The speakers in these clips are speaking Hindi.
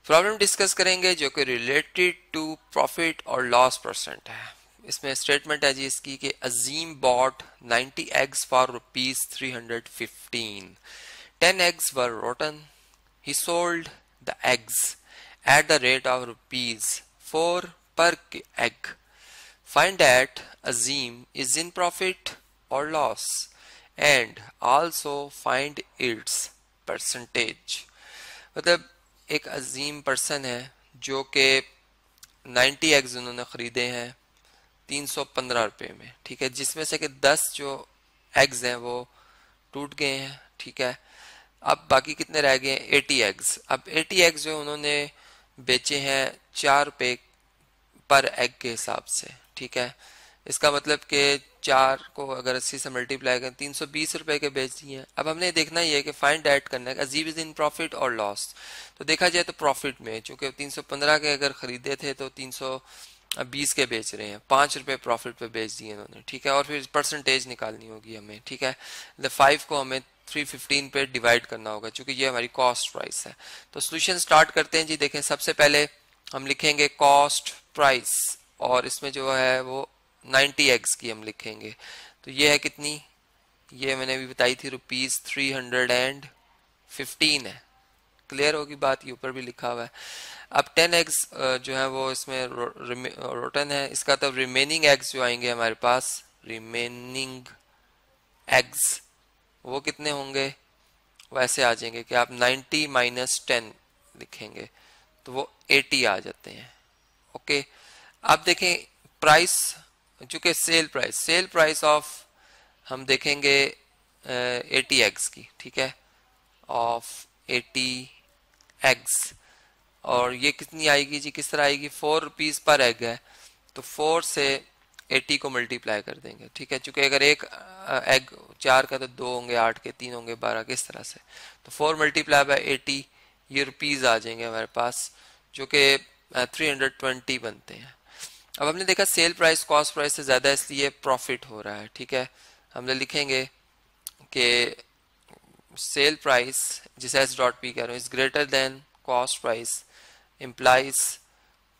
प्रॉब्लम डिस्कस करेंगे जो कि रिलेटेड टू प्रॉफिट और लॉस परसेंट है। इसमें स्टेटमेंट है जी इसकी कि Azeem bought 90 eggs for rupees 315। 10 eggs were rotten. He sold the eggs at the rate of rupees 4 per egg. Find that Azim is in profit or loss and also find its percentage। मतलब एक अजीम पर्सन है जो कि 90 एग्स उन्होंने ख़रीदे हैं 315 रुपये में, ठीक है, जिसमें से कि 10 जो एग्स हैं वो टूट गए हैं, ठीक है। अब बाकी कितने रह गए हैं? 80 एग्स। अब 80 एग्स जो उन्होंने बेचे हैं 4 रुपये पर एग के हिसाब से, ठीक है। इसका मतलब कि 4 को अगर 80 से मल्टीप्लाई करें 320 रुपए के बेच दिए हैं। अब हमने देखना ये है कि फाइंड आउट करना है अजीब इज इन प्रॉफिट और लॉस। तो देखा जाए तो प्रॉफिट में, चूंकि 315 के अगर खरीदे थे तो 320 के बेच रहे हैं, 5 रुपए प्रॉफिट पे बेच दिए इन्होंने, ठीक है। और फिर परसेंटेज निकालनी होगी हमें, ठीक है। 5 को हमें 315 पे डिवाइड करना होगा चूंकि ये हमारी कॉस्ट प्राइस है। तो सोल्यूशन स्टार्ट करते हैं जी। देखें, सबसे पहले हम लिखेंगे कॉस्ट प्राइस और इसमें जो है वो 90 एग्स की हम लिखेंगे। तो ये है कितनी? ये मैंने अभी बताई थी रुपीज 315 है। क्लियर होगी बात, ये ऊपर भी लिखा हुआ है। अब 10 एग्स जो है वो इसमें रोटन है, इसका तो रिमेनिंग एग्स जो आएंगे हमारे पास, रिमेनिंग एग्स वो कितने होंगे? वैसे आ जाएंगे कि आप 90 माइनस 10 लिखेंगे तो वो 80 आ जाते हैं। ओके, अब देखें प्राइस, चूंकि सेल प्राइस ऑफ हम देखेंगे 80 एग्स की, ठीक है, ऑफ 80 एग्स। और ये कितनी आएगी जी? किस तरह आएगी? 4 रुपीज पर एग है तो 4 से 80 को मल्टीप्लाई कर देंगे, ठीक है। चूंकि अगर एक एग 4 का तो 2 होंगे, 8 के 3 होंगे 12, किस तरह से, तो 4 मल्टीप्लाई बाय 80 ये रुपीज आ जाएंगे हमारे पास, जो कि 320 बनते हैं। अब हमने देखा सेल प्राइस कॉस्ट प्राइस से ज्यादा इसलिए प्रॉफिट हो रहा है, ठीक है। हमने लिखेंगे कि सेल प्राइस जिसे एस डॉट पी कह रहा हूँ is greater than cost price implies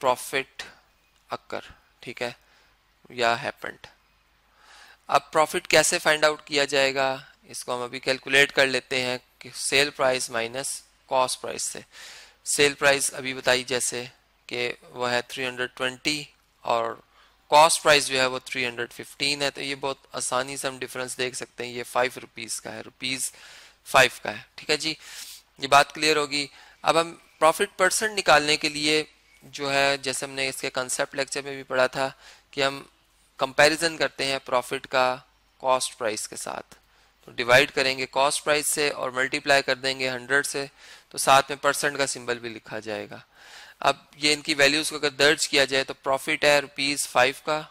profit occur, ठीक है, या हैपेंड। अब प्रॉफिट कैसे फाइंड आउट किया जाएगा? इसको हम अभी कैलकुलेट कर लेते हैं कि sale price minus cost price से। सेल प्राइस अभी बताई जैसे कि वो है 320 और कॉस्ट प्राइस जो है वो 315 है। तो ये बहुत आसानी से हम डिफरेंस देख सकते हैं, ये 5 रुपीज का है, रुपीज 5 का है, ठीक है जी। ये बात क्लियर होगी। अब हम प्रॉफिट परसेंट निकालने के लिए जो है, जैसे हमने इसके कंसेप्ट लेक्चर में भी पढ़ा था कि हम कंपैरिजन करते हैं प्रॉफिट का कॉस्ट प्राइस के साथ। तो डिवाइड करेंगे कॉस्ट प्राइस से और मल्टीप्लाई कर देंगे 100 से, तो साथ में परसेंट का सिंबल भी लिखा जाएगा। अब ये इनकी वैल्यूज को अगर दर्ज किया जाए तो प्रॉफिट है रुपीज 5 का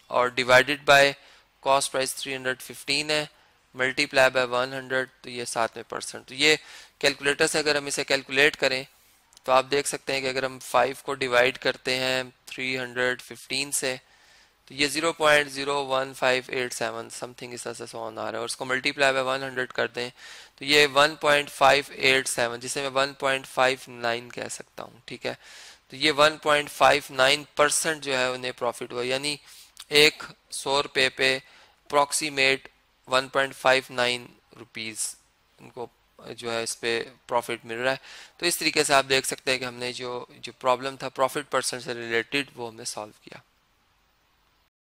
और डिवाइडेड बाय कॉस्ट प्राइस 315 है, मल्टीप्लाई बाय 100, तो ये साथ में परसेंट। तो ये कैलकुलेटर से अगर हम इसे कैलकुलेट करें तो आप देख सकते हैं कि अगर हम 5 को डिवाइड करते हैं 315 से तो ये 0.01587 समथिंग इस तरह से ऑन आ रहा है, और उसको मल्टीप्लाई बाय 100 कर दें तो ये 1.587, जिसे मैं 1.59 कह सकता हूँ, ठीक है। तो ये 1.59% जो है उन्हें प्रॉफिट हुआ, यानी एक 100 रुपये पे अप्रॉक्सीमेट 1.59 रुपीज उनको जो है इस पे प्रॉफिट मिल रहा है। तो इस तरीके से आप देख सकते हैं कि हमने जो प्रॉब्लम था प्रॉफिट परसेंट से रिलेटेड वो हमने सॉल्व किया।